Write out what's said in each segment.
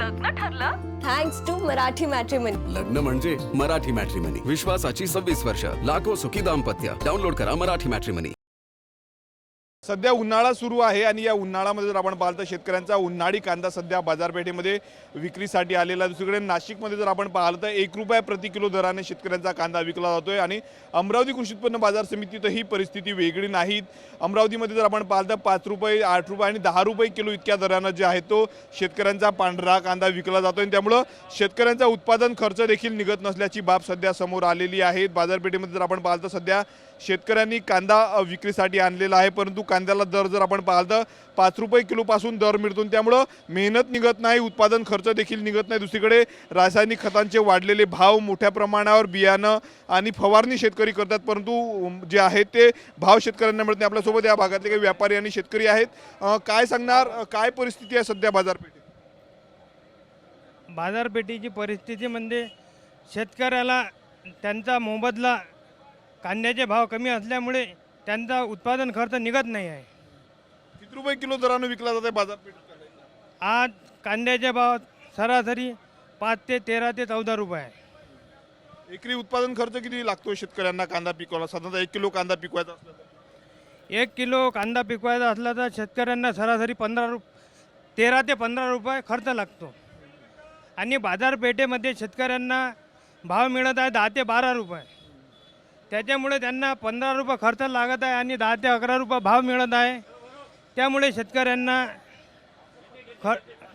लग्न ठरलं? Thanks to Marathi matrimony. लग्न म्हणजे मराठी मॅट्रिमनी. विश्वासाची 26 वर्ष. लाखो सुखी दाम्पत्य. डाउनलोड करा मराठी मॅट्रिमनी. सध्या उन्हाळा सुरू आहे आणि या उन्हाळ्यामध्ये जर आपण पाहिलं तर शेतकऱ्यांचा उन्हाळी कांदा सध्या बाजारपेठेमध्ये विक्रीसाठी आलेला आहे. दुसरीकडे नाशिकमध्ये जर आपण पाहिलं तर 1 रुपया प्रति किलो दराने शेतकऱ्यांचा कांदा विकला जातोय आणि अमरावती कृषी उत्पन्न बाजार समितीत ही परिस्थिती वेगळी नाही. अमरावतीमध्ये जर आपण पाहिलं तर 5 रुपये, 8 रुपये आणि 10 रुपये किलो इतक्या दरानं जे आहे तो शेतकऱ्यांचा पांढरा कांदा विकला जातोय. त्यामुळं शेतकऱ्यांचा उत्पादन खर्च देखील निघत नसल्याची बाब सध्या समोर आलेली आहे. बाजारपेठेमध्ये जर आपण पाहिलं तर सध्या शेतकऱ्यांनी कांदा विक्रीसाठी आणलेला आहे, परंतु कांद्याला दर जर आपण पाहिलं तर 5 रुपये किलोपासून दर मिळतो. त्यामुळं मेहनत निघत नाही, उत्पादन खर्च देखील निघत नाही. दुसरीकडे रासायनिक खतांचे वाढलेले भाव, मोठ्या प्रमाणावर बियाणं आणि फवारणी शेतकरी करतात, परंतु जे आहेत ते भाव शेतकऱ्यांना मिळत नाही. आपल्यासोबत या भागातले काही व्यापारी आणि शेतकरी आहेत. काय सांगणार, काय परिस्थिती आहे सध्या बाजारपेठेत? बाजारपेठेची परिस्थिती म्हणजे शेतकऱ्याला त्यांचा मोबदला कांद्याचे भाव कमी असल्यामुळे त्यांचा उत्पादन खर्च निघत नाही आहे. किती रुपये किलो दरानं विकला जात आहे बाजारपेठेत? आज कांद्याचे भाव सरासरी 5 ते 13 ते 14 रुपये आहे. एकरी उत्पादन खर्च किती लागतो शेतकऱ्यांना कांदा पिकवायला? साधारणतः 1 किलो कांदा पिकवायचा असला तर 1 किलो कांदा पिकवायचा असला तर शेतकऱ्यांना सरासरी 13 ते 15 रुपये खर्च लागतो आणि बाजारपेठेमध्ये शेतकऱ्यांना भाव मिळत आहे 10 ते 12 रुपये. त्याच्यामुळे त्यांना 15 रुपये खर्च लागत आहे आणि 10 ते 11 रुपये भाव मिळत आहे. त्यामुळे शेतकऱ्यांना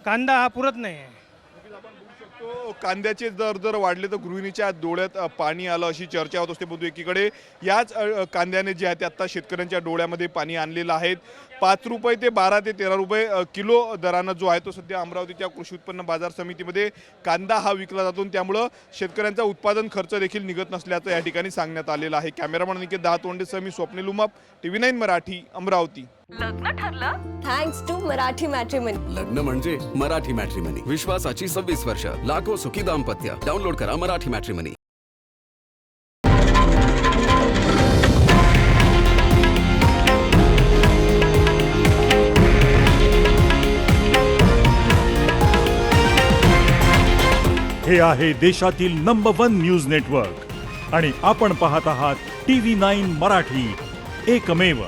कांदा हा पुरत नाही आहे. कांद्याचे दर जर वाढले तर गृहिणीच्या डोळ्यात पाणी आलं अशी चर्चा होत असते. परंतु एकीकडे याच कांद्याने जे आहे ते आत्ता शेतकऱ्यांच्या डोळ्यामध्ये पाणी आणलेलं आहे. 5 रुपये ते 12 ते 13 रुपये किलो दरानं जो आहे तो सध्या अमरावतीच्या कृषी उत्पन्न बाजार समितीमध्ये कांदा हा विकला जातो. त्यामुळं शेतकऱ्यांचा उत्पादन खर्च देखील निघत नसल्याचं या ठिकाणी सांगण्यात आलेलं आहे. कॅमेरामन निकेत दहातोंडेसह मी स्वप्नील उमाप, TV9 मराठी, अमरावती. लग्न ठरलं? Thanks to Marathi matrimony. लग्न म्हणजे मराठी मॅट्रिमनी. विश्वासाची 26 वर्ष. लाखो सुखी दाम्पत्य. डाउनलोड करा मराठी मॅट्रिमनी. हे आहे देशातील नंबर 1 न्यूज नेटवर्क आणि आपण पाहत आहात TV9 मराठी, एकमेव.